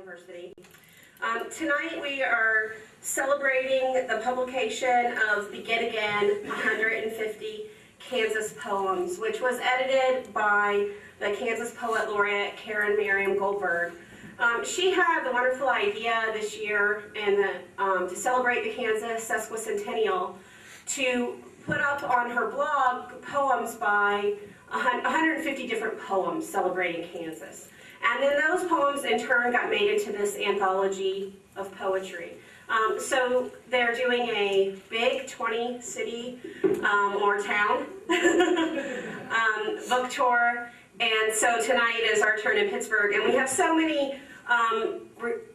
University. Tonight we are celebrating the publication of Begin Again, 150 Kansas Poems, which was edited by the Kansas poet laureate Karen Miriam Goldberg. She had the wonderful idea this year to celebrate the Kansas sesquicentennial to put up on her blog poems by 150 different poems celebrating Kansas. And then those poems in turn got made into this anthology of poetry. So they're doing a big 20-city or town book tour. And so tonight is our turn in Pittsburgh. And we have so many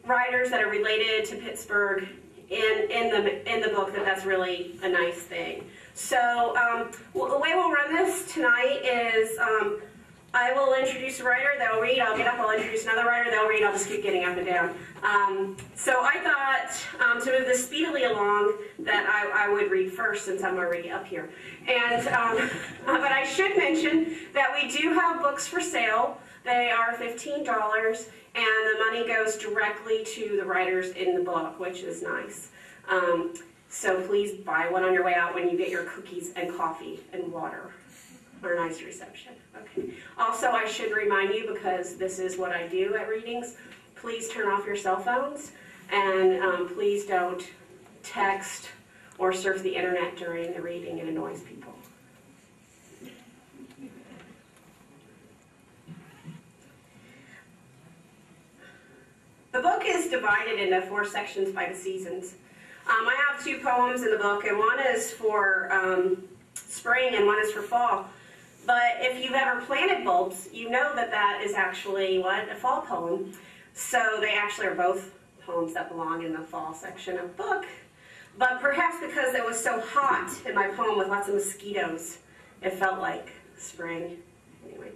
writers that are related to Pittsburgh in the book that's really a nice thing. So the way we'll run this tonight is I will introduce a writer, they'll read, I'll get up, I'll introduce another writer, they'll read, I'll just keep getting up and down. So I thought to move this speedily along that I would read first since I'm already up here. And but I should mention that we do have books for sale. They are $15 and the money goes directly to the writers in the book, which is nice. So please buy one on your way out when you get your cookies and coffee and water for a nice reception. Okay. Also, I should remind you, because this is what I do at readings, please turn off your cell phones and please don't text or surf the internet during the reading. It annoys people. The book is divided into 4 sections by the seasons. I have 2 poems in the book, and one is for spring and one is for fall. But if you've ever planted bulbs, you know that that is actually, a fall poem. So they actually are both poems that belong in the fall section of the book. But perhaps because it was so hot in my poem with lots of mosquitoes, it felt like spring. Anyway,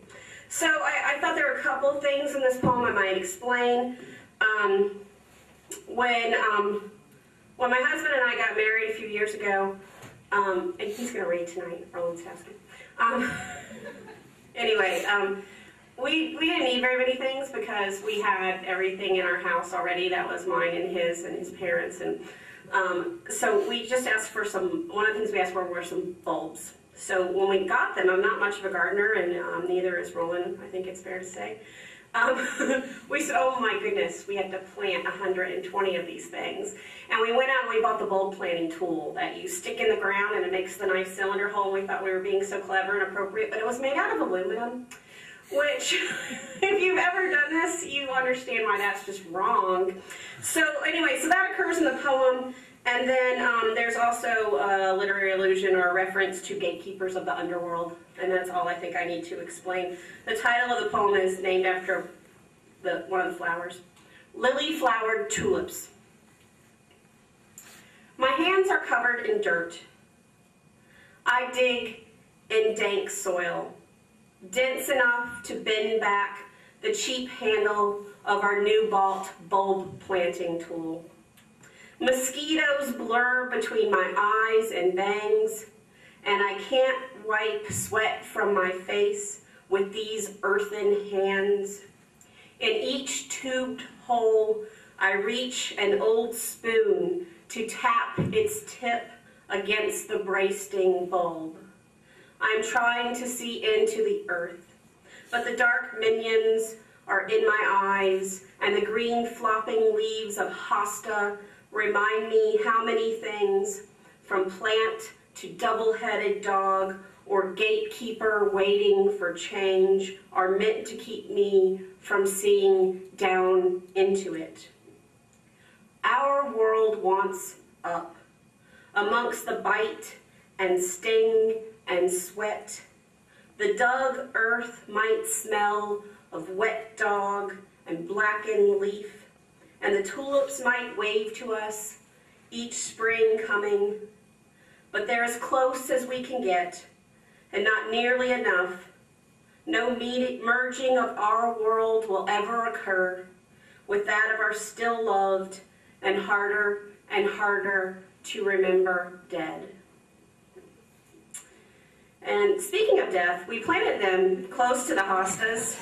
so I thought there were a couple things in this poem I might explain. When my husband and I got married a few years ago, and he's going to read tonight, Roland Sodowsky. Anyway, we didn't need very many things because we had everything in our house already that was mine and his parents. And so we just asked for one of the things we asked for were some bulbs. So when we got them, I'm not much of a gardener, and neither is Roland, I think it's fair to say. We said, oh my goodness, we had to plant 120 of these things. And we went out and we bought the bulb planting tool that you stick in the ground and it makes the nice cylinder hole. We thought we were being so clever and appropriate, but it was made out of aluminum, which, if you've ever done this, you understand why that's just wrong. So anyway, so that occurs in the poem. And then there's also a literary allusion or a reference to gatekeepers of the underworld, and that's all I think I need to explain. The title of the poem is named after one of the flowers. Lily-flowered tulips. My hands are covered in dirt. I dig in dank soil, dense enough to bend back the cheap handle of our new-bought bulb planting tool. Mosquitoes blur between my eyes and bangs, and I can't wipe sweat from my face with these earthen hands. In each tubed hole, I reach an old spoon to tap its tip against the bracing bulb. I'm trying to see into the earth, but the dark minions are in my eyes, and the green flopping leaves of hosta remind me how many things, from plant to double-headed dog or gatekeeper waiting for change, are meant to keep me from seeing down into it. Our world wants up, amongst the bite and sting and sweat. The dug earth might smell of wet dog and blackened leaf, and the tulips might wave to us, each spring coming, but they're as close as we can get, and not nearly enough. No merging of our world will ever occur with that of our still loved and harder to remember dead. And speaking of death, we planted them close to the hostas,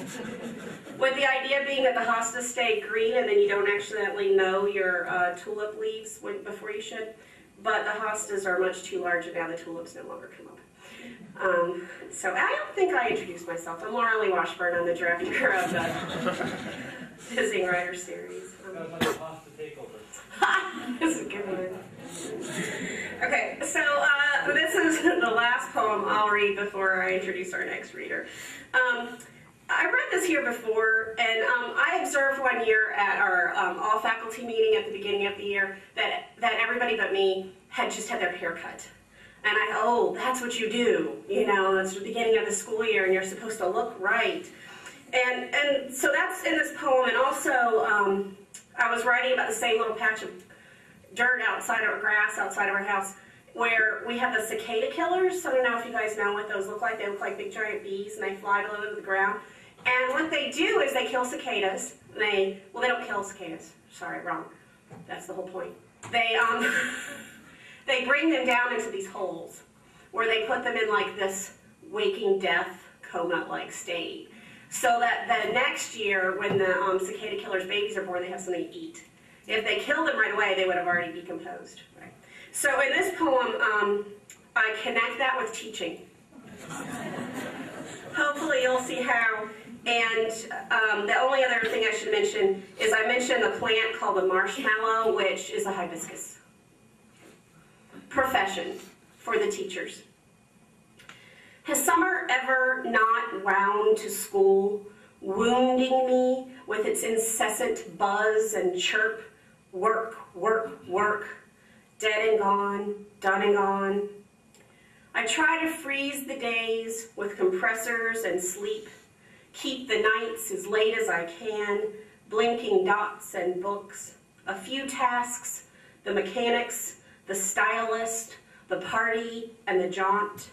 with the idea being that the hostas stay green and then you don't accidentally mow your tulip leaves before you should. But the hostas are much too large and now the tulips no longer come up. So I don't think I introduced myself. I'm Laura Lee Washburn. I'm the director of the Visiting Writer Series. That was like a hosta takeover. That's a good one. Okay, so this is the last poem I'll read before I introduce our next reader. I read this here before, and I observed one year at our all-faculty meeting at the beginning of the year that everybody but me had just had their hair cut. And I thought, oh, that's what you do. You know, it's the beginning of the school year, and you're supposed to look right. And so that's in this poem, and also I was writing about the same little patch of dirt outside of grass outside of our house where we have the cicada killers. I don't know if you guys know what those look like. They look like big giant bees, and they fly low to the ground. And what they do is they kill cicadas. They don't kill cicadas. Sorry, wrong. That's the whole point. They bring them down into these holes where they put them in like this waking death coma-like state, so that the next year when the cicada killer's babies are born, they have something to eat. If they killed them right away, they would have already decomposed. Right? So in this poem, I connect that with teaching. Hopefully you'll see how. And the only other thing I should mention is I mentioned a plant called the marshmallow, which is a hibiscus. Profession for the teachers. Has summer ever not wound to school, wounding me with its incessant buzz and chirp, work, work, work, dead and gone, done and gone? I try to freeze the days with compressors and sleep, keep the nights as late as I can, blinking dots and books, a few tasks, the mechanics, the stylist, the party, and the jaunt.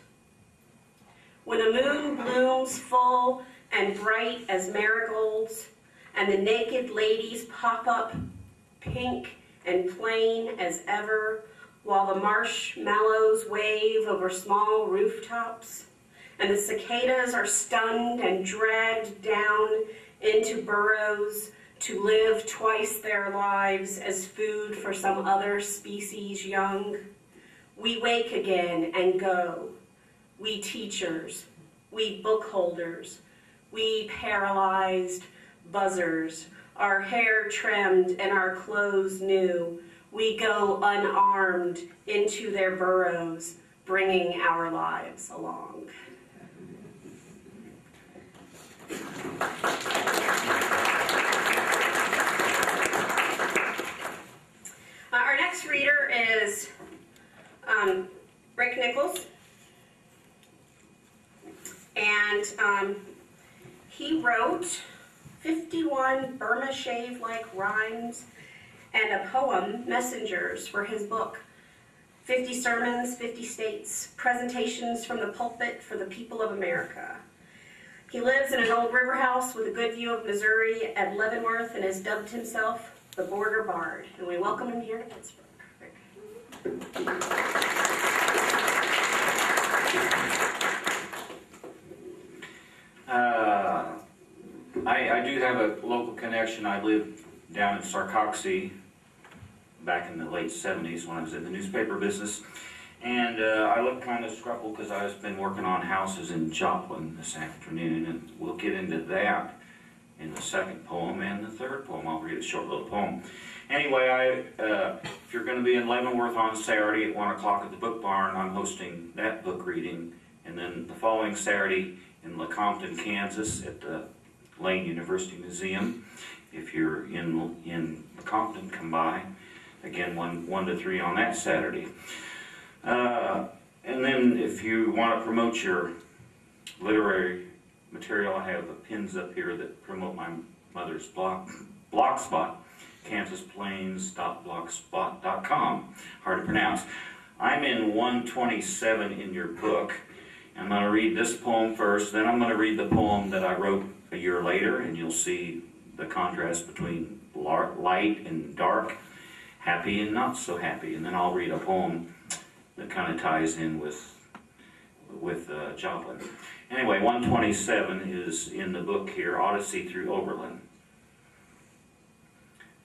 When the moon blooms full and bright as marigolds, and the naked ladies pop up pink and plain as ever, while the marshmallows wave over small rooftops, and the cicadas are stunned and dragged down into burrows to live twice their lives as food for some other species young, we wake again and go. We teachers, we book holders, we paralyzed buzzers, our hair trimmed and our clothes new, we go unarmed into their burrows, bringing our lives along. Our next reader is Rick Nichols, and he wrote 51 Burma shave-like rhymes and a poem, Messengers, for his book, 50 Sermons, 50 States, Presentations from the Pulpit for the People of America. He lives in an old river house with a good view of Missouri at Leavenworth and has dubbed himself the Border Bard. And we welcome him here to Pittsburgh. I do have a local connection. I lived down in Sarcoxie back in the late 70s when I was in the newspaper business. And I look kind of scruffled because I've been working on houses in Joplin this afternoon, and we'll get into that in the second poem and the third poem. I'll read a short little poem. Anyway, if you're going to be in Leavenworth on Saturday at 1 o'clock at the Book Barn, I'm hosting that book reading. And then the following Saturday in Lecompton, Kansas at the Lane University Museum. If you're in Lecompton, come by. Again, 1 to 3 on that Saturday. And then if you want to promote your literary material, I have the pins up here that promote my mother's blogspot, kansasplains.blogspot.com. Hard to pronounce. I'm in 127 in your book. I'm going to read this poem first, then I'm going to read the poem that I wrote a year later, and you'll see the contrast between light and dark, happy and not so happy. And then I'll read a poem that kind of ties in with with Joplin. Anyway, 127 is in the book here, Odyssey Through Oberlin.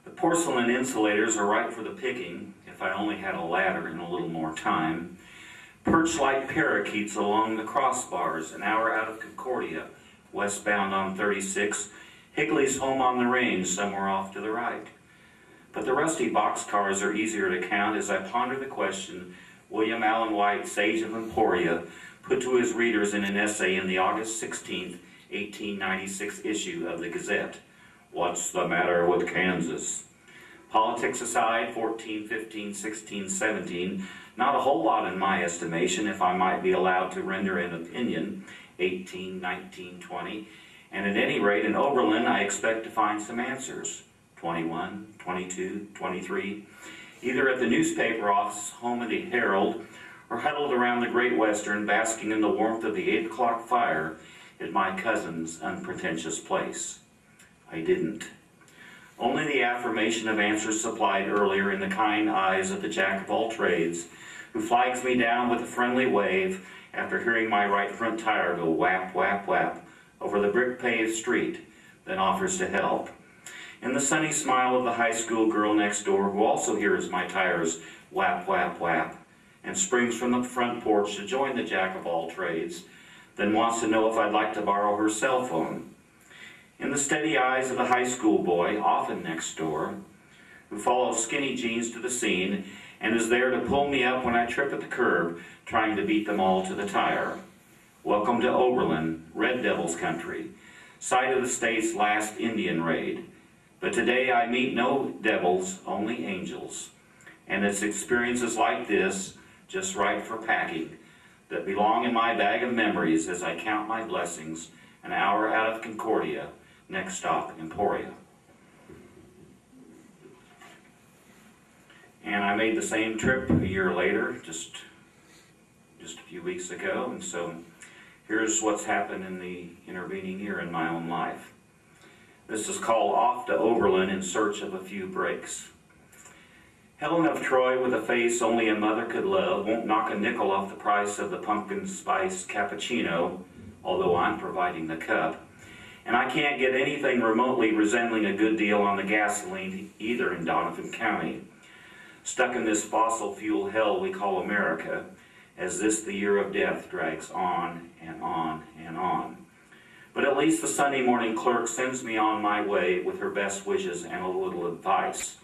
The porcelain insulators are ripe for the picking, if I only had a ladder and a little more time. Perch like parakeets along the crossbars, an hour out of Concordia, westbound on 36, Higley's home on the range, somewhere off to the right. But the rusty boxcars are easier to count as I ponder the question William Allen White, sage of Emporia, put to his readers in an essay in the August 16, 1896 issue of the Gazette. What's the matter with Kansas? Politics aside, 14, 15, 16, 17, not a whole lot in my estimation, if I might be allowed to render an opinion, 18, 19, 20, and at any rate in Oberlin I expect to find some answers, 21, 22, 23, either at the newspaper office, home of the Herald, or huddled around the Great Western, basking in the warmth of the 8 o'clock fire at my cousin's unpretentious place. I didn't. Only the affirmation of answers supplied earlier in the kind eyes of the jack-of-all-trades, who flags me down with a friendly wave after hearing my right front tire go whap, whap, whap over the brick-paved street, then offers to help. And the sunny smile of the high school girl next door, who also hears my tires whap, whap, whap, and springs from the front porch to join the jack-of-all-trades, then wants to know if I'd like to borrow her cell phone. In the steady eyes of the high school boy, often next door, who follows skinny jeans to the scene and is there to pull me up when I trip at the curb, trying to beat them all to the tire. Welcome to Oberlin, Red Devils country, site of the state's last Indian raid. But today I meet no devils, only angels. And it's experiences like this, just right for packing, that belong in my bag of memories as I count my blessings, an hour out of Concordia, next stop Emporia. And I made the same trip a year later, just a few weeks ago, and so here's what's happened in the intervening year in my own life. This is called Off to Oberlin in Search of a Few Breaks. Helen of Troy, with a face only a mother could love, won't knock a nickel off the price of the pumpkin spice cappuccino, although I'm providing the cup. And I can't get anything remotely resembling a good deal on the gasoline either in Donovan County. Stuck in this fossil fuel hell we call America, as this the year of death drags on and on and on. But at least the Sunday morning clerk sends me on my way with her best wishes and a little advice.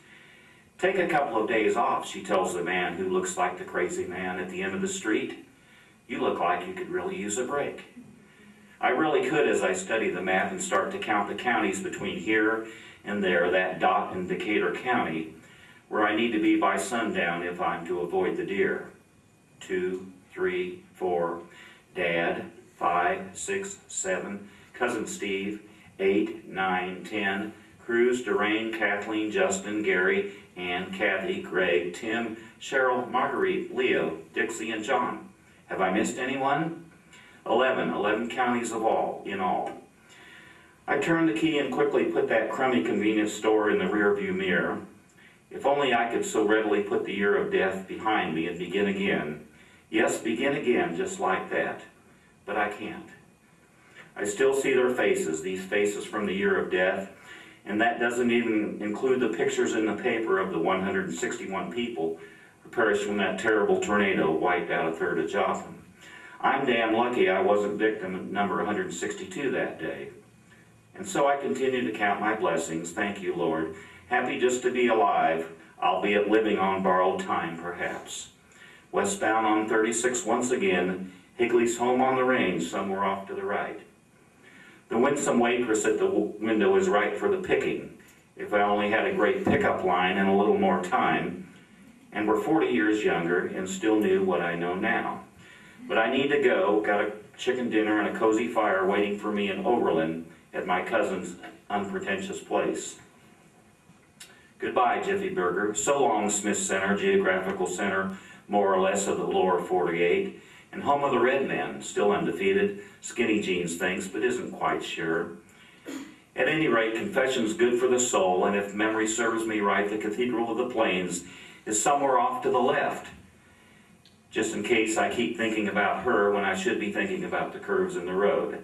Take a couple of days off, she tells the man who looks like the crazy man at the end of the street. You look like you could really use a break. I really could as I study the math and start to count the counties between here and there, that dot in Decatur County, where I need to be by sundown if I'm to avoid the deer. 2, 3, 4, Dad, 5, 6, 7, Cousin Steve, 8, 9, 10, Cruz, Deraine, Kathleen, Justin, Gary, Ann, Kathy, Greg, Tim, Cheryl, Marguerite, Leo, Dixie, and John. Have I missed anyone? 11 counties in all. I turned the key and quickly put that crummy convenience store in the rearview mirror. If only I could so readily put the year of death behind me and begin again. Yes, begin again just like that. But I can't. I still see their faces, these faces from the year of death, and that doesn't even include the pictures in the paper of the 161 people who perished when that terrible tornado wiped out a third of Joplin. I'm damn lucky I wasn't victim number 162 that day. And so I continue to count my blessings, thank you, Lord, happy just to be alive, albeit living on borrowed time perhaps. Westbound on 36 once again, Higley's home on the range, somewhere off to the right. The winsome waitress at the window is right for the picking, if I only had a great pickup line and a little more time, and were 40 years younger and still knew what I know now. But I need to go, got a chicken dinner and a cozy fire waiting for me in Oberlin at my cousin's unpretentious place. Goodbye, Jiffy Burger. So long, Smith Center, geographical center, more or less of the lower 48, and home of the Red Men, still undefeated. Skinny Jeans thinks, but isn't quite sure. At any rate, confession's good for the soul, and if memory serves me right, the Cathedral of the Plains is somewhere off to the left. just in case I keep thinking about her when I should be thinking about the curves in the road.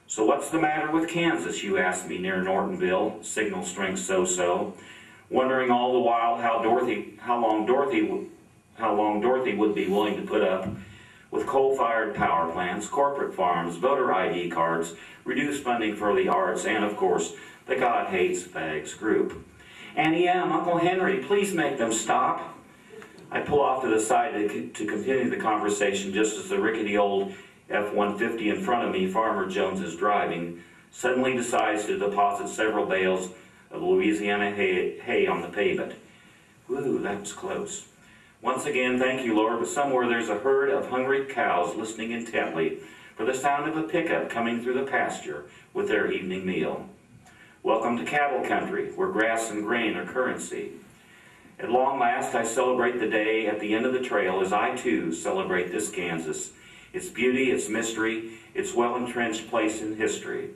So what's the matter with Kansas, you ask me, near Nortonville, signal strength so-so, wondering all the while how long Dorothy would be willing to put up with coal-fired power plants, corporate farms, voter ID cards, reduced funding for the arts, and of course, the God Hates Fags group. Annie M., Uncle Henry, please make them stop. I pull off to the side to continue the conversation just as the rickety old F-150 in front of me, Farmer Jones is driving, suddenly decides to deposit several bales of Louisiana hay on the pavement. Woo, that was close. Once again, thank you, Lord, but somewhere there's a herd of hungry cows listening intently for the sound of a pickup coming through the pasture with their evening meal. Welcome to cattle country, where grass and grain are currency. At long last, I celebrate the day at the end of the trail as I, too, celebrate this Kansas, its beauty, its mystery, its well-entrenched place in history.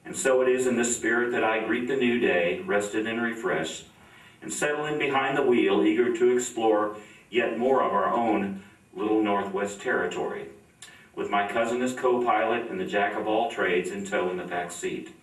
And so it is in this spirit that I greet the new day, rested and refreshed, and settle in behind the wheel, eager to explore yet more of our own little Northwest territory, with my cousin as co-pilot and the jack-of-all-trades in tow in the back seat.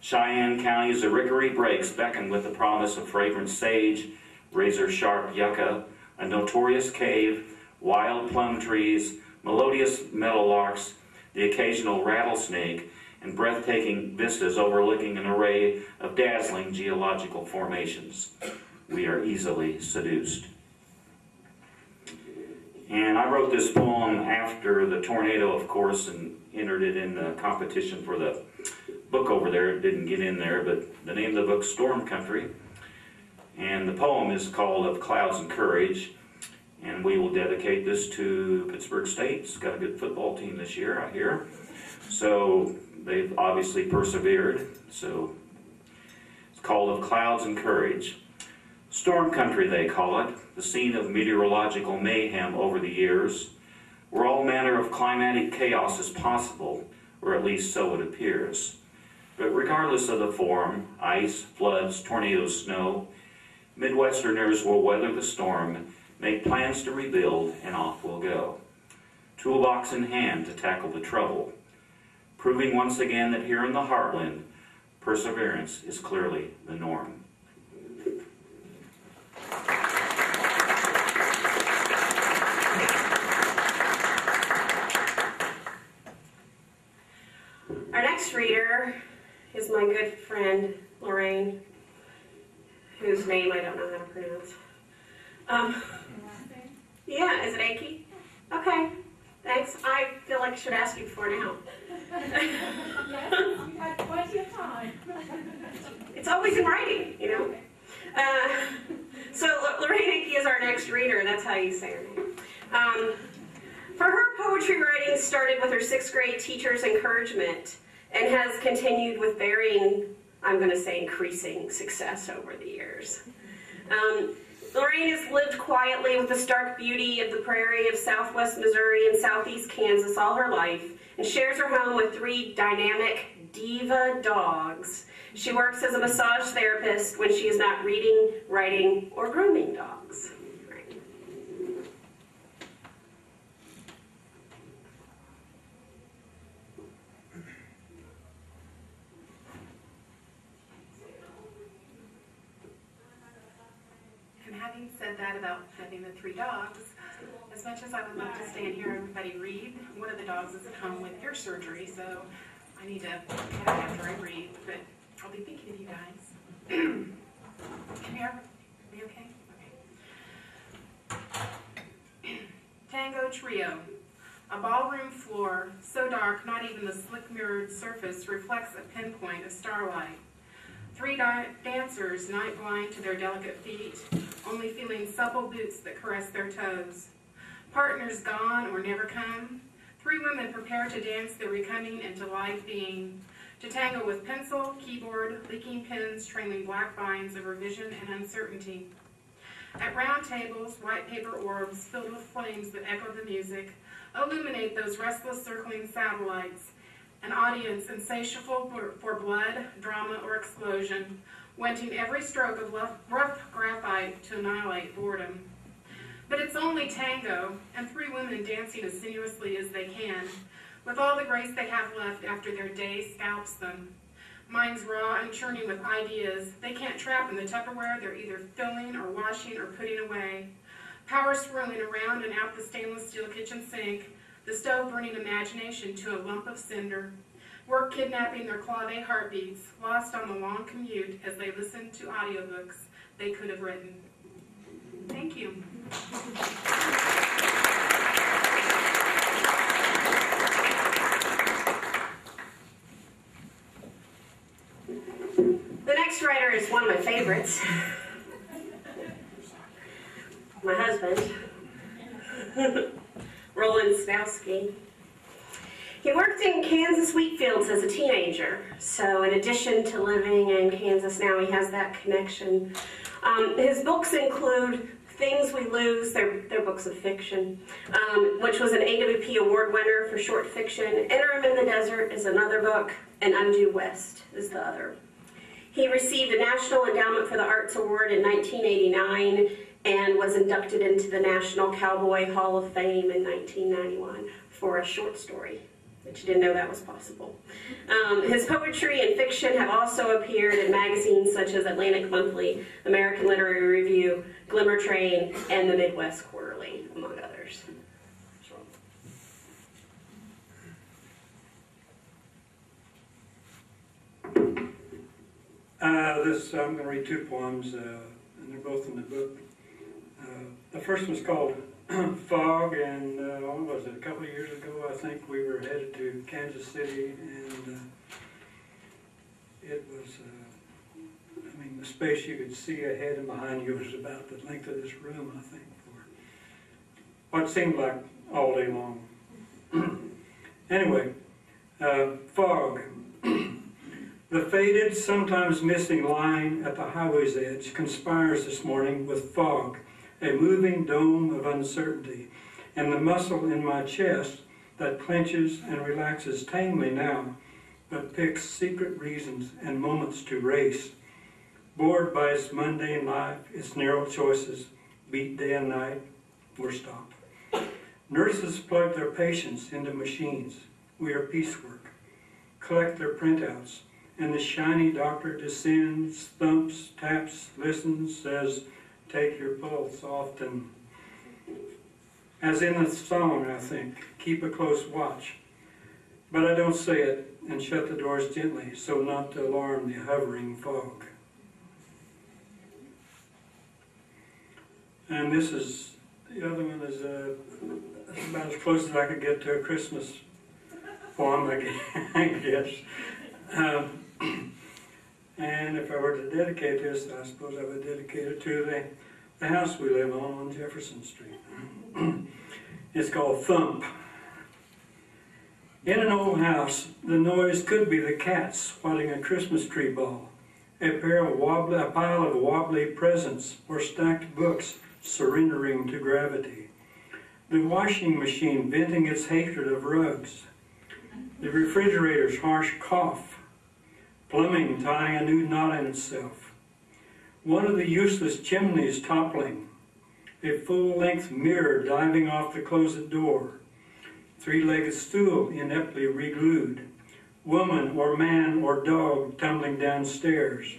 Cheyenne County's Arickaree breaks beckon with the promise of fragrant sage, razor-sharp yucca, a notorious cave, wild plum trees, melodious meadowlarks, the occasional rattlesnake, and breathtaking vistas overlooking an array of dazzling geological formations. We are easily seduced. And I wrote this poem after the tornado, of course, and entered it in the competition for the book over there. It didn't get in there, but the name of the book's Storm Country. And the poem is called Of Clouds and Courage. And we will dedicate this to Pittsburg State. It's got a good football team this year, I hear. So they've obviously persevered. So it's called Of Clouds and Courage. Storm country, they call it, the scene of meteorological mayhem over the years, where all manner of climatic chaos is possible, or at least so it appears. But regardless of the form, ice, floods, tornadoes, snow, Midwesterners will weather the storm, make plans to rebuild, and off we'll go. Toolbox in hand to tackle the trouble, proving once again that here in the heartland, perseverance is clearly the norm. Our next reader is my good friend, Lorraine, whose name I don't know how to pronounce. Yeah, is it Achey? Okay, thanks. I feel like I should ask you before now. Yes, we've had plenty of time. It's always in writing, you know. So Lorraine Achey is our next reader. That's how you say her name. For her, poetry writing started with her 6th grade teacher's encouragement and has continued with varying, I'm going to say increasing, success over the years. Lorraine has lived quietly with the stark beauty of the prairie of southwest Missouri and southeast Kansas all her life and shares her home with 3 dynamic diva dogs. She works as a massage therapist when she is not reading, writing, or grooming dogs. Having said that about having the 3 dogs, as much as I would love to stand here and everybody read, one of the dogs is at home with ear surgery, so I need to get out after I read, but I'll be thinking of you guys. Come here. Are you okay? Okay. Tango Trio. A ballroom floor, so dark not even the slick mirrored surface reflects a pinpoint of starlight. 3 dancers, night blind to their delicate feet, only feeling supple boots that caress their toes. Partners gone or never come. 3 women prepare to dance their recoming into life being, to tangle with pencil, keyboard, leaking pens, trailing black vines of revision and uncertainty. At round tables, white paper orbs filled with flames that echo the music, illuminate those restless circling satellites. An audience insatiable for blood, drama, or explosion, wanting every stroke of rough graphite to annihilate boredom. But it's only tango, and 3 women dancing as sinuously as they can, with all the grace they have left after their day scalps them. Minds raw and churning with ideas they can't trap in the Tupperware they're either filling or washing or putting away. Power swirling around and out the stainless steel kitchen sink, the stove burning imagination to a lump of cinder. Work kidnapping their clave heartbeats, lost on the long commute as they listen to audiobooks they could have written. Thank you. The next writer is one of my favorites. My husband, Roland Sodowsky. He worked in Kansas wheat fields as a teenager, so in addition to living in Kansas now, he has that connection. His books include Things We Lose, they're books of fiction, which was an AWP award winner for short fiction. Interim in the Desert is another book, and Undue West is the other. He received a National Endowment for the Arts Award in 1989 and was inducted into the National Cowboy Hall of Fame in 1991 for a short story. But you didn't know that was possible. His poetry and fiction have also appeared in magazines such as Atlantic Monthly, American Literary Review, Glimmer Train, and the Midwest Quarterly, among others. I'm going to read 2 poems, and they're both in the book. The first one's called Fog, and what was it, a couple of years ago, I think, we were headed to Kansas City, and it was, I mean, the space you could see ahead and behind you was about the length of this room, I think, for what seemed like all day long. Anyway, Fog. The faded, sometimes missing line at the highway's edge conspires this morning with fog, a moving dome of uncertainty, and the muscle in my chest that clenches and relaxes tamely now, but picks secret reasons and moments to race. Bored by its mundane life, its narrow choices, beat day and night, or stop. Nurses plug their patients into machines. We are piecework. Collect their printouts. And the shiny doctor descends, thumps, taps, listens, says, take your pulse often. As in the song, I think, keep a close watch. But I don't say it and shut the doors gently so not to alarm the hovering fog. And this is, the other one is about as close as I could get to a Christmas poem, I guess. And if I were to dedicate this, I suppose I would dedicate it to the house we live on Jefferson Street. It's called Thump. In an old house, the noise could be the cats swatting a Christmas tree ball, a pile of wobbly presents, or stacked books surrendering to gravity, the washing machine venting its hatred of rugs, the refrigerator's harsh cough, plumbing tying a new knot in itself, one of the useless chimneys toppling, a full-length mirror diving off the closet door, three-legged stool ineptly reglued, woman or man or dog tumbling downstairs,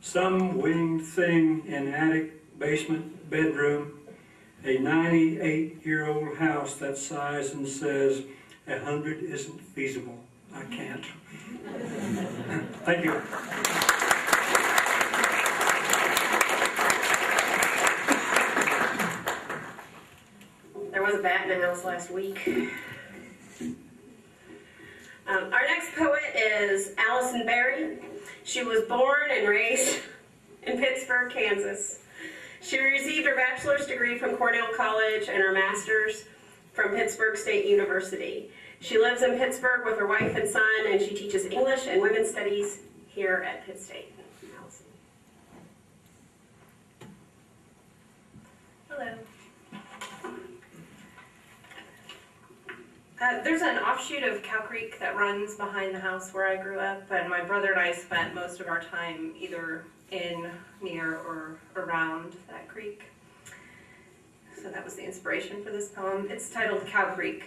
some winged thing in attic, basement, bedroom, a 98-year-old house that sighs and says, 100 isn't feasible. I can't. Thank you. There was a bat in the house last week. Our next poet is Allison Berry. She was born and raised in Pittsburg, Kansas. She received her bachelor's degree from Cornell College and her master's from Pittsburg State University. She lives in Pittsburgh with her wife and son, and she teaches English and women's studies here at Pitt State. Allison. Hello. There's an offshoot of Cow Creek that runs behind the house where I grew up, and my brother and I spent most of our time either in, near, or around that creek. so that was the inspiration for this poem. It's titled Cow Creek.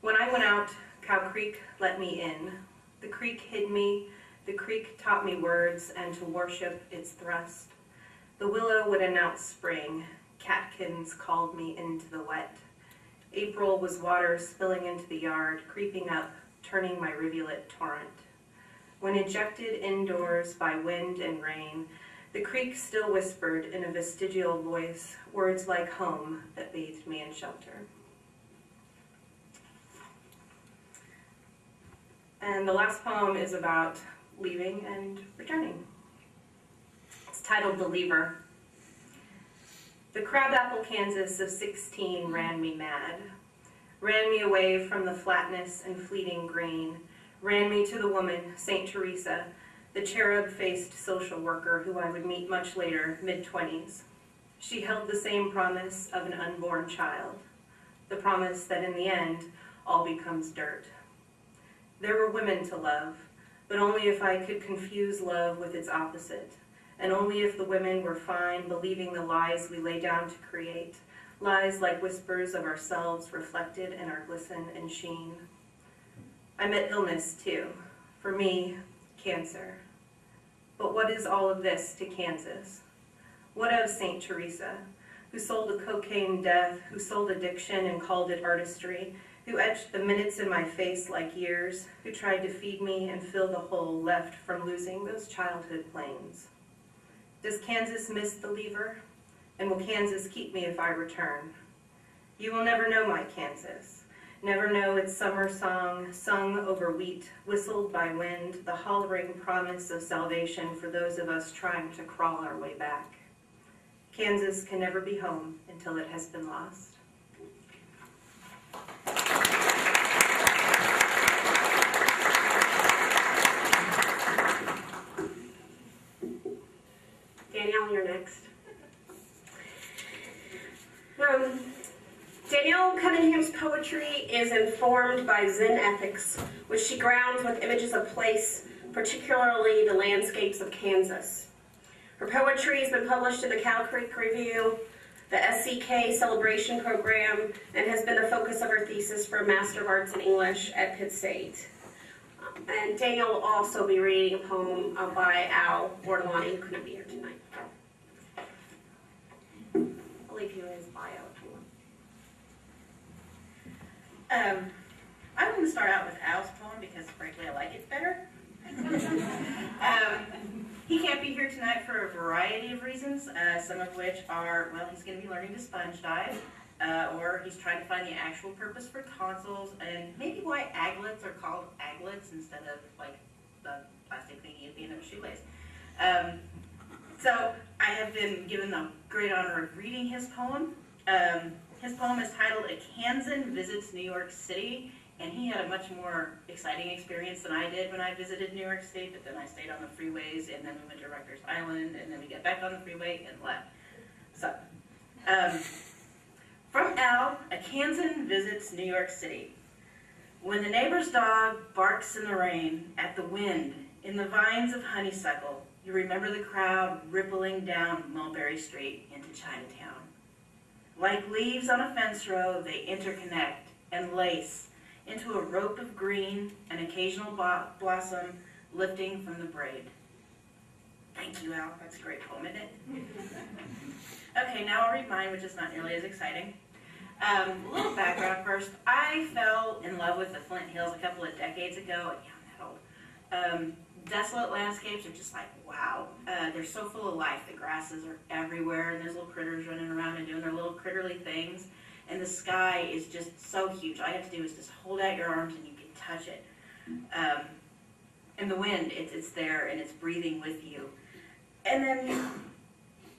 When I went out, Cow Creek let me in. The creek hid me, the creek taught me words and to worship its thrust. The willow would announce spring, catkins called me into the wet. April was water spilling into the yard, creeping up, turning my rivulet torrent. When ejected indoors by wind and rain, the creek still whispered in a vestigial voice words like home that bathed me in shelter. And the last poem is about leaving and returning. It's titled The Leaver. The crabapple Kansas of 16 ran me mad, ran me away from the flatness and fleeting green, ran me to the woman, St. Teresa, the cherub-faced social worker who I would meet much later, mid-20s. She held the same promise of an unborn child, the promise that in the end, all becomes dirt. There were women to love, but only if I could confuse love with its opposite, and only if the women were fine believing the lies we lay down to create, lies like whispers of ourselves reflected in our glisten and sheen. I met illness too. For me, cancer. But what is all of this to Kansas? What of St. Teresa, who sold a cocaine death, who sold addiction and called it artistry, who etched the minutes in my face like years, who tried to feed me and fill the hole left from losing those childhood plains? Does Kansas miss the lever? And will Kansas keep me if I return? You will never know my Kansas, never know its summer song, sung over wheat, whistled by wind, the hollering promise of salvation for those of us trying to crawl our way back. Kansas can never be home until it has been lost. Danielle, you're next. Daniele Cunningham's poetry is informed by Zen ethics, which she grounds with images of place, particularly the landscapes of Kansas. Her poetry has been published in the Cow Creek Review, the SCK Celebration Program, and has been the focus of her thesis for a Master of Arts in English at Pitt State. And Danielle will also be reading a poem by Al Bordelani, who couldn't be here tonight. I'll leave you his bio if you want. I'm going to start out with Al's poem because, frankly, I like it better. He can't be here tonight for a variety of reasons, some of which are, well, he's going to be learning to sponge dive, or he's trying to find the actual purpose for tonsils, and maybe why aglets are called aglets instead of, like, the plastic thingy at the end of a shoelace. So I have been given the great honor of reading his poem. His poem is titled A Kansan Visits New York City, and he had a much more exciting experience than I did when I visited New York State, but then I stayed on the freeways, and then we went to Rikers Island, and then we got back on the freeway and left. So, from Al, A Kansan Visits New York City. When the neighbor's dog barks in the rain, at the wind, in the vines of honeysuckle, you remember the crowd rippling down Mulberry Street into Chinatown. Like leaves on a fence row, they interconnect and lace into a rope of green, an occasional blossom lifting from the braid. Thank you, Al. That's a great poem, isn't it? Okay, now I'll read mine, which is not nearly as exciting. A little background first. I fell in love with the Flint Hills a couple of decades ago. Yeah, I'm that old. Desolate landscapes are just like, wow. They're so full of life. The grasses are everywhere, and there's little critters running around and doing their little critterly things. And the sky is just so huge. All you have to do is just hold out your arms and you can touch it. And the wind, it's there and it's breathing with you. And then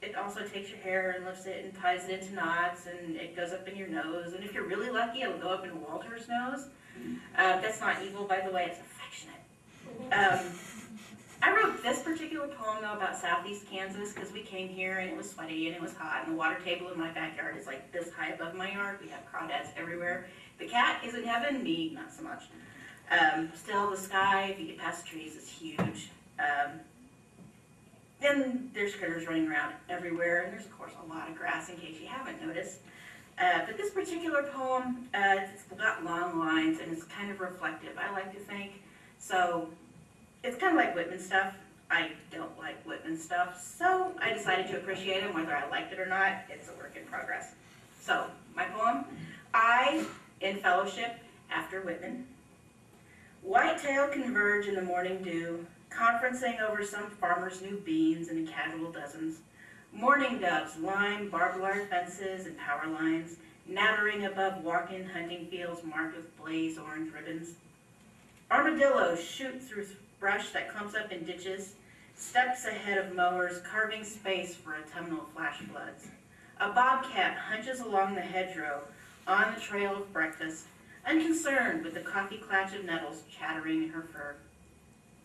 it also takes your hair and lifts it and ties it into knots, and it goes up in your nose. And if you're really lucky, it'll go up in Walter's nose. That's not evil, by the way. It's affectionate. I wrote this particular poem, though, about southeast Kansas because we came here and it was sweaty and it was hot, and the water table in my backyard is like this high above my yard. We have crawdads everywhere. The cat is in heaven, me, not so much. Still, the sky, if you get past the trees, is huge. Then there's critters running around everywhere, and there's of course a lot of grass in case you haven't noticed. But this particular poem, it's got long lines and it's kind of reflective, I like to think. So it's kind of like Whitman stuff. I don't like Whitman stuff, so I decided to appreciate him whether I liked it or not. It's a work in progress. So, my poem, I, in fellowship, after Whitman. Whitetail converge in the morning dew, conferencing over some farmer's new beans in casual dozens. Mourning doves line barbed wire fences and power lines, nattering above walk-in hunting fields marked with blaze orange ribbons. Armadillos shoot through brush that clumps up in ditches, steps ahead of mowers, carving space for autumnal flash floods. A bobcat hunches along the hedgerow, on the trail of breakfast, unconcerned with the coffee clutch of nettles chattering in her fur.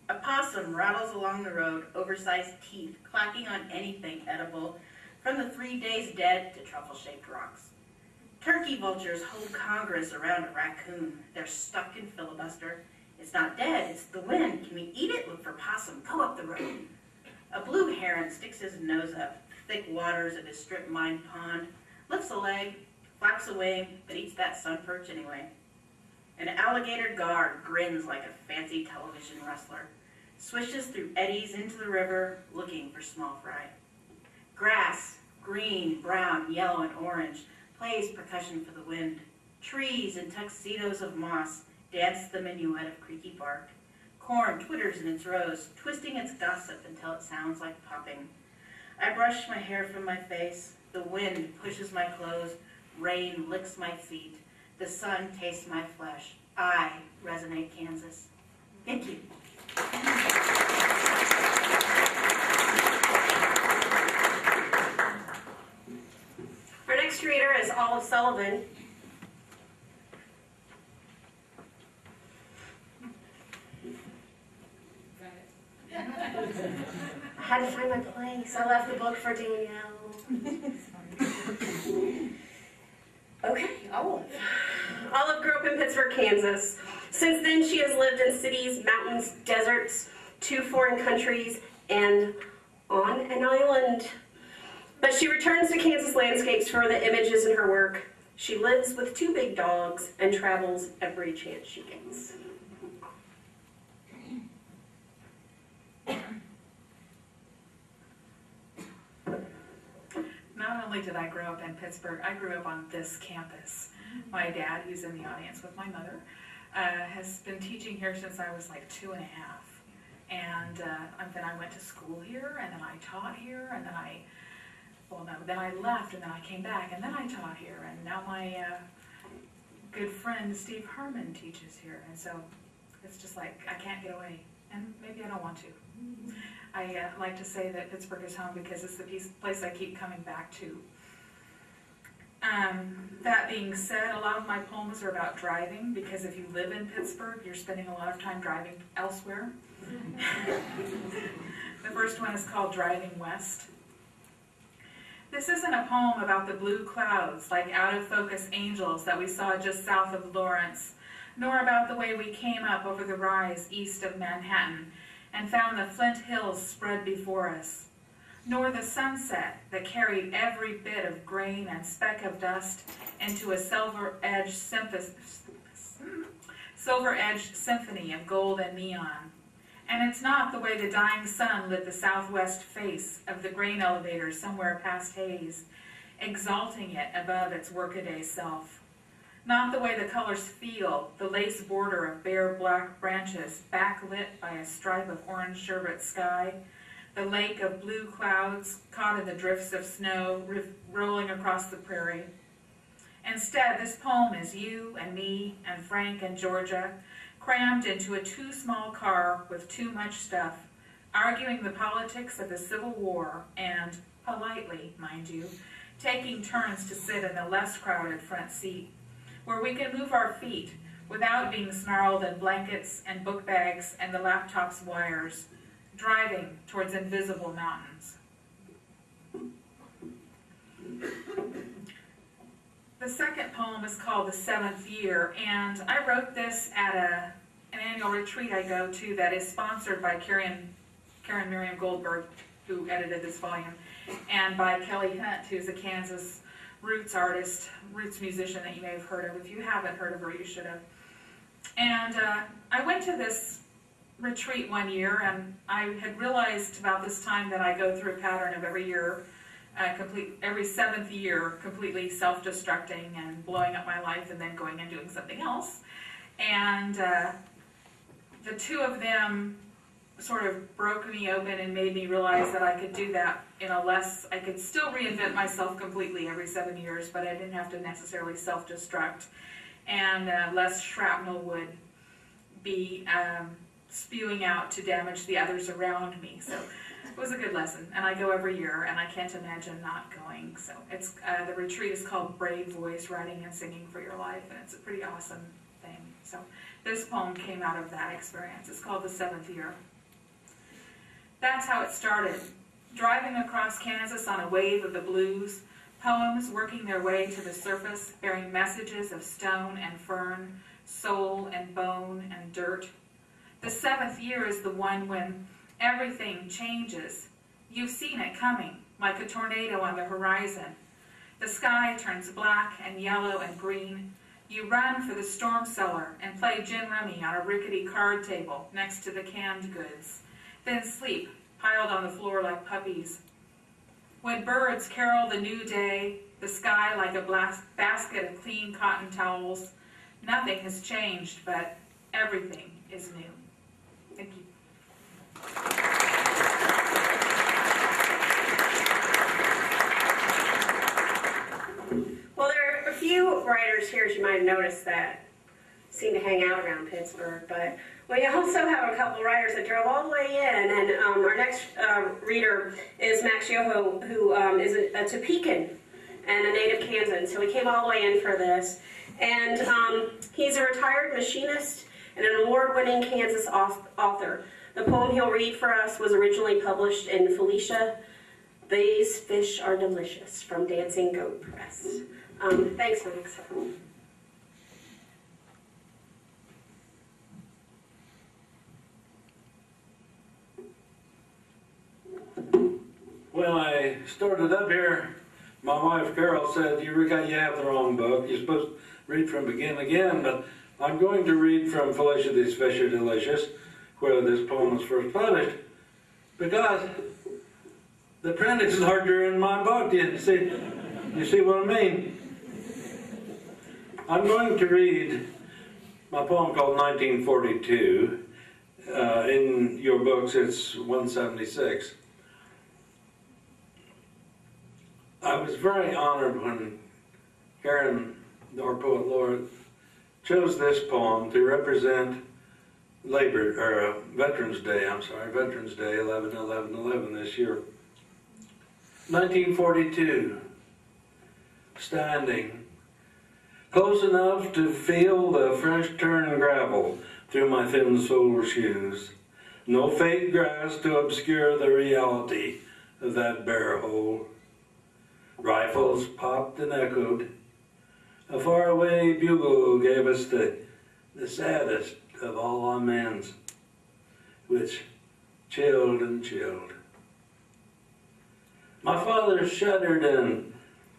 A possum rattles along the road, oversized teeth clacking on anything edible, from the 3 days dead to truffle-shaped rocks. Turkey vultures hold Congress around a raccoon. They're stuck in filibuster. It's not dead, it's the wind. Can we eat it? Look for possum, go up the road. A blue heron sticks his nose up, thick waters of his strip-mined pond, lifts a leg, flaps a wing, but eats that sun perch anyway. An alligator guard grins like a fancy television wrestler, swishes through eddies into the river, looking for small fry. Grass, green, brown, yellow, and orange, plays percussion for the wind. Trees in tuxedos of moss dance the minuet of creaky bark. Corn twitters in its rows, twisting its gossip until it sounds like popping. I brush my hair from my face. The wind pushes my clothes. Rain licks my feet. The sun tastes my flesh. I resonate Kansas. Thank you. Our next reader is Olive Sullivan. I had to find my place. I left the book for Danielle. Okay, Olive. Olive grew up in Pittsburg, Kansas. Since then, she has lived in cities, mountains, deserts, 2 foreign countries, and on an island. But she returns to Kansas landscapes for the images in her work. She lives with 2 big dogs and travels every chance she gets. Not only did I grow up in Pittsburgh, I grew up on this campus. My dad, who's in the audience with my mother, has been teaching here since I was like 2 and a half. And then I went to school here, and then I taught here, and then then I left, and then I came back, and then I taught here. And now my good friend Steve Harmon teaches here. And so it's just like I can't get away, and maybe I don't want to. I like to say that Pittsburgh is home because it's the place I keep coming back to. That being said, a lot of my poems are about driving, because if you live in Pittsburgh, you're spending a lot of time driving elsewhere. The first one is called Driving West. This isn't a poem about the blue clouds like out-of-focus angels that we saw just south of Lawrence, nor about the way we came up over the rise east of Manhattan and found the Flint Hills spread before us, nor the sunset that carried every bit of grain and speck of dust into a silver-edged symphony of gold and neon. And it's not the way the dying sun lit the southwest face of the grain elevator somewhere past Hayes, exalting it above its workaday self. Not the way the colors feel, the lace border of bare black branches backlit by a stripe of orange sherbet sky, the lake of blue clouds caught in the drifts of snow rolling across the prairie. Instead, this poem is you and me and Frank and Georgia, crammed into a too small car with too much stuff, arguing the politics of the Civil War and, politely, mind you, taking turns to sit in the less crowded front seat, where we can move our feet without being snarled in blankets and book bags and the laptop's wires, driving towards invisible mountains. The second poem is called The Seventh Year, and I wrote this at an annual retreat I go to that is sponsored by Karen Miriam Goldberg. who edited this volume, and by Kelly Hunt, who's a Kansas roots artist, roots musician that you may have heard of. If you haven't heard of her, you should have. And I went to this retreat one year, and I had realized about this time that I go through a pattern of every year, every 7th year, completely self-destructing and blowing up my life and then going and doing something else. And the two of them sort of broke me open and made me realize that I could do that in I could still reinvent myself completely every 7 years, but I didn't have to necessarily self-destruct, and less shrapnel would be spewing out to damage the others around me. So it was a good lesson, and I go every year, and I can't imagine not going. So it's the retreat is called Brave Voice, Writing and Singing for Your Life, and it's a pretty awesome thing. So this poem came out of that experience. It's called The 7th Year. That's how it started. Driving across Kansas on a wave of the blues, poems working their way to the surface, bearing messages of stone and fern, soul and bone and dirt. The 7th year is the one when everything changes. You've seen it coming, like a tornado on the horizon. The sky turns black and yellow and green. You run for the storm cellar and play gin rummy on a rickety card table next to the canned goods. Then sleep, piled on the floor like puppies. When birds carol the new day, the sky like a basket of clean cotton towels, nothing has changed, but everything is new. Thank you. Well, there are a few writers here, as you might have noticed, that seem to hang out around Pittsburgh, but we also have a couple writers that drove all the way in, and our next reader is Max Yoho, who is a Topeka and a native Kansan, so he came all the way in for this. And he's a retired machinist and an award-winning Kansas author. The poem he'll read for us was originally published in Felicia, These Fish Are Delicious, from Dancing Goat Press. Thanks, Max. When I started up here, my wife Carol said, you have the wrong book. You're supposed to read from begin again, but I'm going to read from Felicia, These Fish Are Delicious, where this poem was first published, because the print is larger in my book. You see what I mean? I'm going to read my poem called 1942. In your books, it's 176. I was very honored when Karen, our poet laureate, chose this poem to represent Veterans Day, Veterans Day, 11/11/11 this year. 1942, standing, close enough to feel the fresh turned gravel through my thin sole shoes. No fake grass to obscure the reality of that bare hole. Rifles popped and echoed. A faraway bugle gave us the saddest of all amens, which chilled and chilled. My father shuddered and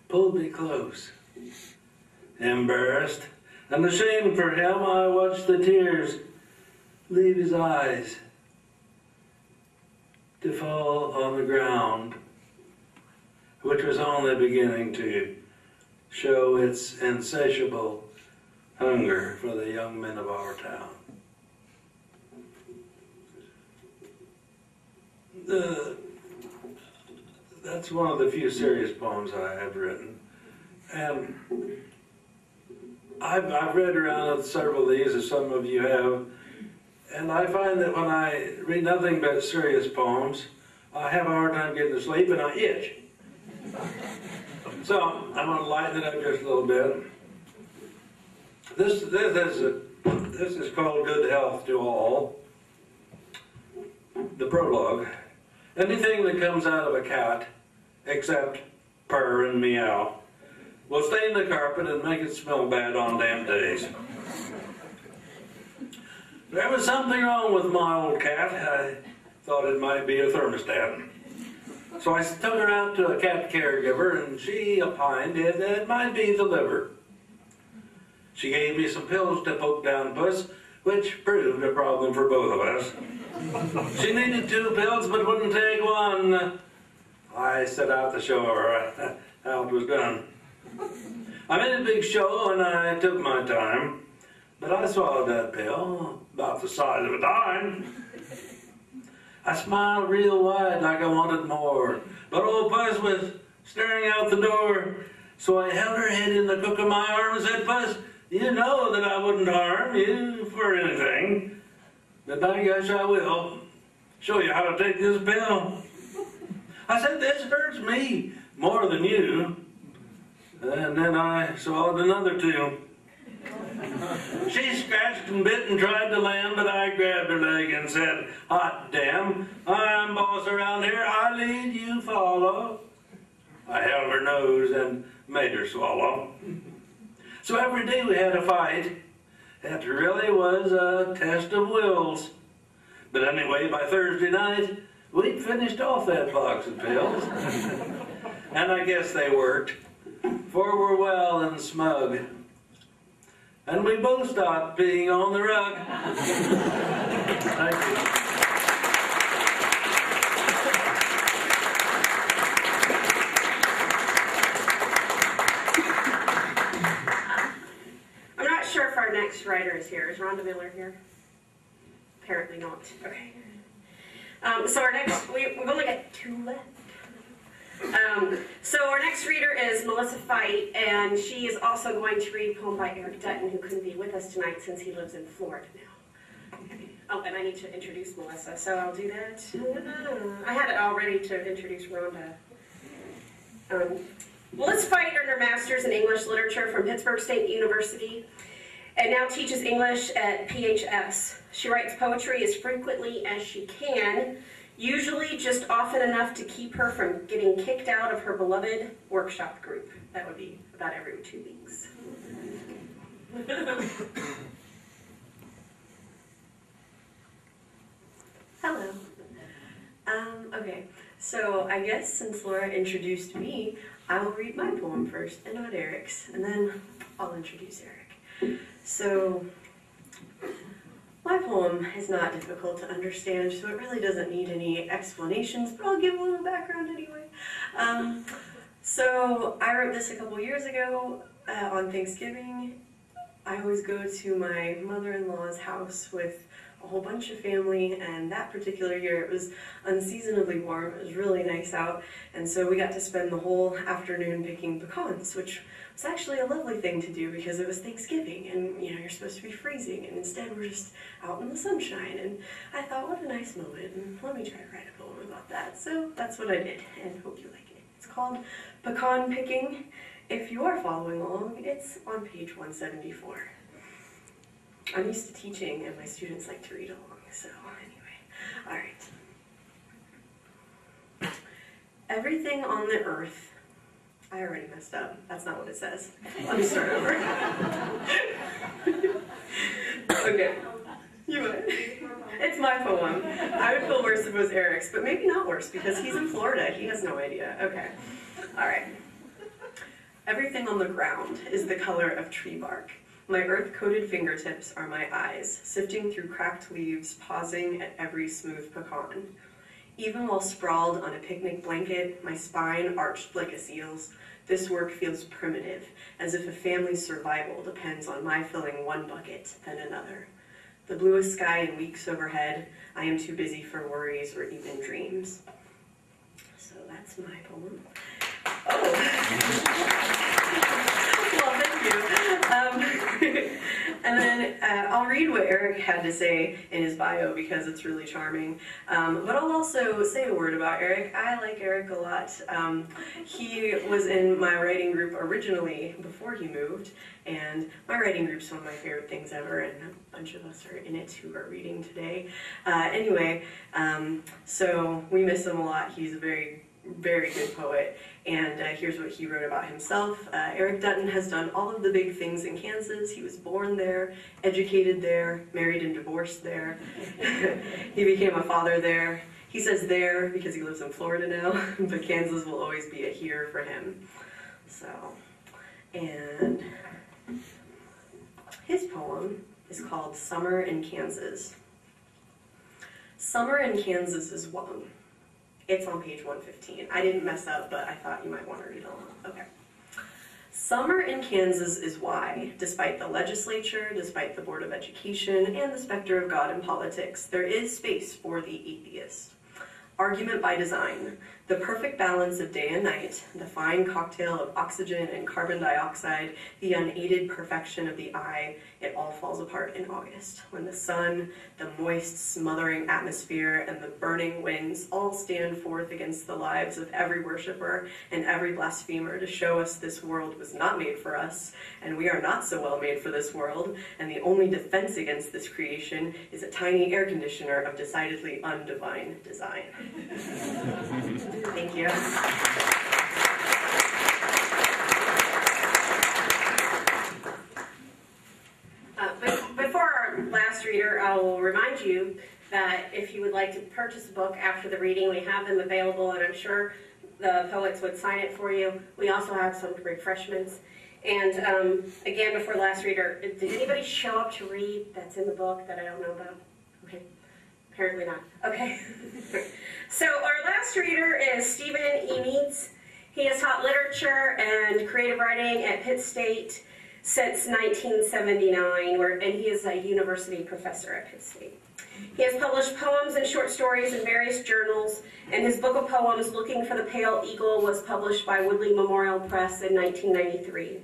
pulled me close. Embarrassed and ashamed for him, I watched the tears leave his eyes to fall on the ground, which was only beginning to show its insatiable hunger for the young men of our town. That's one of the few serious poems I have written. And I've read around several of these, as some of you have, and I find that when I read nothing but serious poems, I have a hard time getting to sleep and I itch. So I'm going to lighten it up just a little bit. This is called Good Health to All. The prologue. Anything that comes out of a cat, except purr and meow, will stain the carpet and make it smell bad on damp days. There was something wrong with my old cat. I thought it might be a thermostat. So I took her out to a cat caregiver, and she opined that it might be the liver. She gave me some pills to poke down Puss, which proved a problem for both of us. She needed 2 pills, but wouldn't take one. I set out to show her how it was done. I made a big show, and I took my time, but I swallowed that pill, about the size of a dime. I smiled real wide like I wanted more, but old Puss was staring out the door. So I held her head in the crook of my arm and said, "Puss, you know that I wouldn't harm you for anything, but I guess I will show you how to take this pill." I said, "This hurts me more than you." And then I swallowed another 2. She scratched and bit and tried to land, but I grabbed her leg and said, "Hot damn, I'm boss around here. I lead, you follow." I held her nose and made her swallow. So every day we had a fight. It really was a test of wills. But anyway, by Thursday night, we'd finished off that box of pills. And I guess they worked, for we're well and smug. And we both stopped peeing on the rug. Thank you. I'm not sure if our next writer is here. Is Rhonda Miller here? Apparently not. Okay. So our next, we've only got 2 left. So our next reader is Melissa Fite, and she is also going to read a poem by Eric Dutton, who couldn't be with us tonight since he lives in Florida now. Oh, and I need to introduce Melissa, so I'll do that. I had it all ready to introduce Rhonda. Melissa Fite earned her master's in English literature from Pittsburg State University, and now teaches English at PHS. She writes poetry as frequently as she can, usually just often enough to keep her from getting kicked out of her beloved workshop group. That would be about every 2 weeks. Hello. Okay, so I guess since Laura introduced me, I will read my poem first and not Eric's, and then I'll introduce Eric. So, my poem is not difficult to understand, so it really doesn't need any explanations, but I'll give a little background anyway. So I wrote this a couple years ago on Thanksgiving. I always go to my mother-in-law's house with a whole bunch of family, and that particular year it was unseasonably warm. It was really nice out, and so we got to spend the whole afternoon picking pecans, which was actually a lovely thing to do because it was Thanksgiving, and you know, you're supposed to be freezing, and instead we're just out in the sunshine, and I thought, what a nice moment, and let me try to write a poem about that. So that's what I did, and hope you like it. It's called Pecan Picking. If you are following along, it's on page 174. I'm used to teaching, and my students like to read along, so anyway. All right. Everything on the earth. I already messed up. That's not what it says. Let me start over. Okay. You would. It's my poem. I would feel worse if it was Eric's, but maybe not worse, because he's in Florida. He has no idea. Okay. All right. Everything on the ground is the color of tree bark. My earth-coated fingertips are my eyes, sifting through cracked leaves, pausing at every smooth pecan. Even while sprawled on a picnic blanket, my spine arched like a seal's, this work feels primitive, as if a family's survival depends on my filling one bucket, then another. The bluest sky in weeks overhead, I am too busy for worries or even dreams. So that's my poem. Oh! Well, thank you. And then I'll read what Eric had to say in his bio because it's really charming. But I'll also say a word about Eric. I like Eric a lot. He was in my writing group originally before he moved, and my writing group's one of my favorite things ever, and a bunch of us are in it who are reading today. Anyway, so we miss him a lot. He's a very good poet, and here's what he wrote about himself. Eric Dutton has done all of the big things in Kansas. He was born there, educated there, married and divorced there. He became a father there, He says there because he lives in Florida now, but Kansas will always be a here for him. So, and his poem is called Summer in Kansas. Summer in Kansas is one. It's on page 115. I didn't mess up, but I thought you might want to read along. Okay. Summer in Kansas is why, despite the legislature, despite the Board of Education, and the specter of God in politics, there is space for the atheist. Argument by design, the perfect balance of day and night, the fine cocktail of oxygen and carbon dioxide, the unaided perfection of the eye, it all falls apart in August, when the sun, the moist, smothering atmosphere, and the burning winds all stand forth against the lives of every worshiper and every blasphemer to show us this world was not made for us, and we are not so well made for this world, and the only defense against this creation is a tiny air conditioner of decidedly undivine design. Thank you. Before our last reader, I will remind you that if you would like to purchase a book after the reading, we have them available, and I'm sure the poets would sign it for you. We also have some refreshments. And again, before the last reader, did anybody show up to read that's in the book that I don't know about? Okay. Apparently not. Okay. So our last reader is Stephen E. Meads. He has taught literature and creative writing at Pitt State since 1979, and he is a university professor at Pitt State. He has published poems and short stories in various journals, and his book of poems, Looking for the Pale Eagle, was published by Woodley Memorial Press in 1993.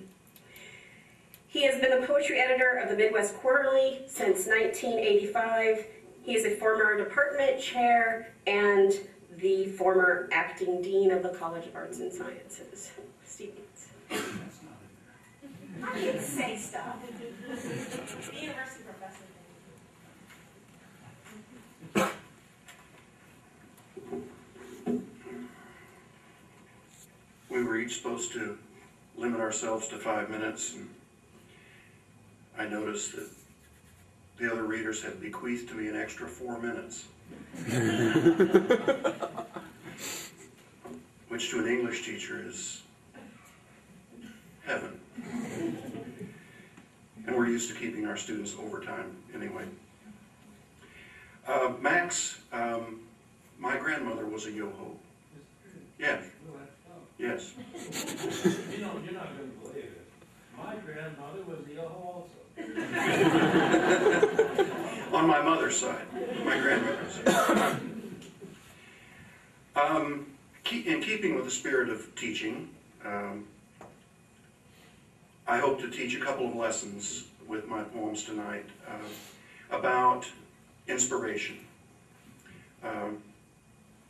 He has been the poetry editor of the Midwest Quarterly since 1985. He is a former department chair and the former acting dean of the College of Arts and Sciences. Steve Meads. I didn't say stuff. The university professor. We were each supposed to limit ourselves to 5 minutes, and I noticed that the other readers had bequeathed to me an extra 4 minutes, which to an English teacher is heaven. And we're used to keeping our students overtime anyway. Max, my grandmother was a Yoho. Yes. Yes. You know, you're not going to believe it. My grandmother was the Yoho also. On my mother's side, my grandmother's side. In keeping with the spirit of teaching, I hope to teach a couple of lessons with my poems tonight about inspiration.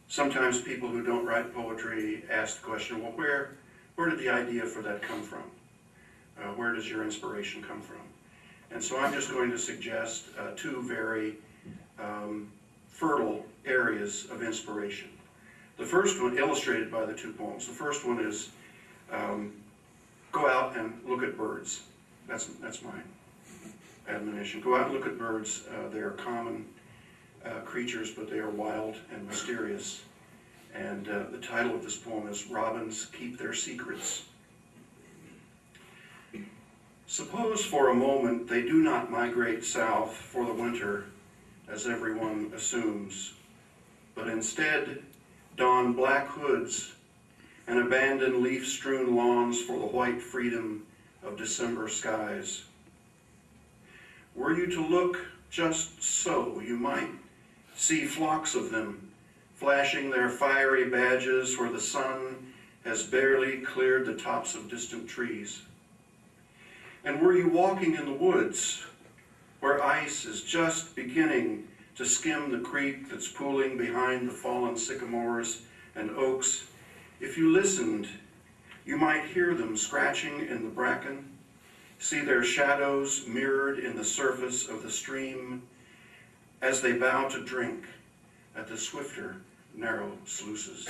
Sometimes people who don't write poetry ask the question, well, where did the idea for that come from? Where does your inspiration come from? And so I'm just going to suggest two very fertile areas of inspiration. The first one, illustrated by the two poems, the first one is go out and look at birds. That's my admonition. Go out and look at birds. They are common creatures, but they are wild and mysterious. And the title of this poem is Robins Keep Their Secrets. Suppose for a moment they do not migrate south for the winter, as everyone assumes, but instead don black hoods and abandon leaf-strewn lawns for the white freedom of December skies. Were you to look just so, you might see flocks of them flashing their fiery badges where the sun has barely cleared the tops of distant trees. And were you walking in the woods where ice is just beginning to skim the creek that's pooling behind the fallen sycamores and oaks, if you listened, you might hear them scratching in the bracken, see their shadows mirrored in the surface of the stream as they bow to drink at the swifter, narrow sluices.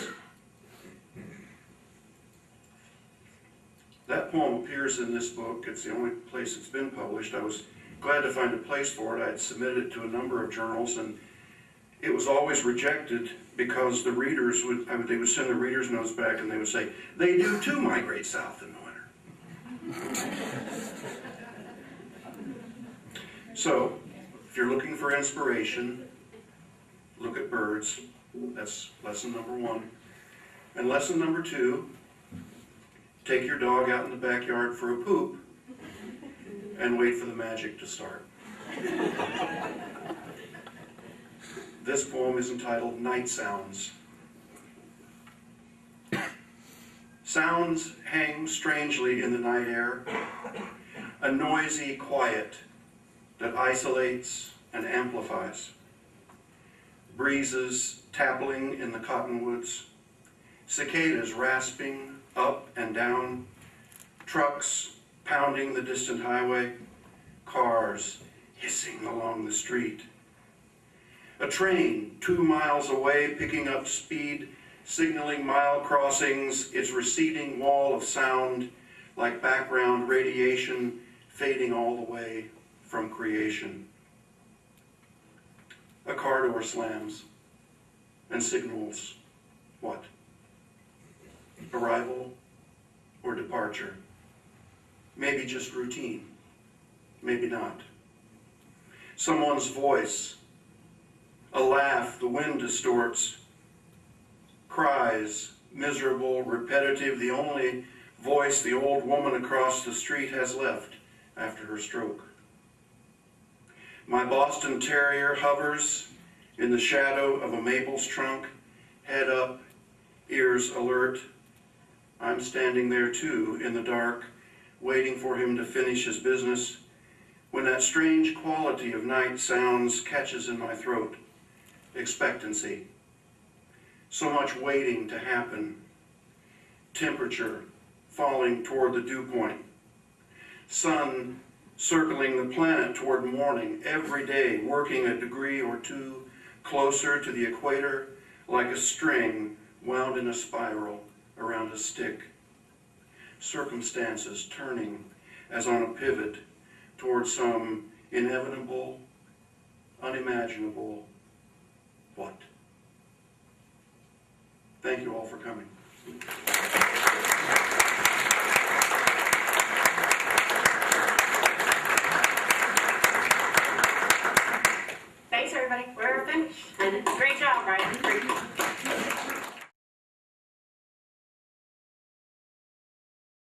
That poem appears in this book. It's the only place it's been published. I was glad to find a place for it. I had submitted it to a number of journals, and it was always rejected because the readers they would send the readers' notes back and they would say, they do too migrate south in the winter. So, if you're looking for inspiration, look at birds. That's lesson number 1. And lesson number 2, take your dog out in the backyard for a poop and wait for the magic to start. This poem is entitled Night Sounds. Sounds hang strangely in the night air, a noisy quiet that isolates and amplifies. Breezes tappling in the cottonwoods, cicadas rasping up and down, trucks pounding the distant highway, cars hissing along the street. A train 2 miles away picking up speed, signaling mile crossings, its receding wall of sound like background radiation fading all the way from creation. A car door slams and signals what? Arrival or departure? Maybe just routine, maybe not. Someone's voice, a laugh the wind distorts, cries, miserable, repetitive, the only voice the old woman across the street has left after her stroke. My Boston Terrier hovers in the shadow of a maple's trunk, head up, ears alert. I'm standing there too, in the dark, waiting for him to finish his business, when that strange quality of night sounds catches in my throat. Expectancy. So much waiting to happen. Temperature falling toward the dew point. Sun circling the planet toward morning, every day working a degree or 2 closer to the equator, like a string wound in a spiral around a stick. Circumstances turning as on a pivot toward some inevitable, unimaginable what? Thank you all for coming. Thanks, everybody. We're finished. And great job, Brian. Great.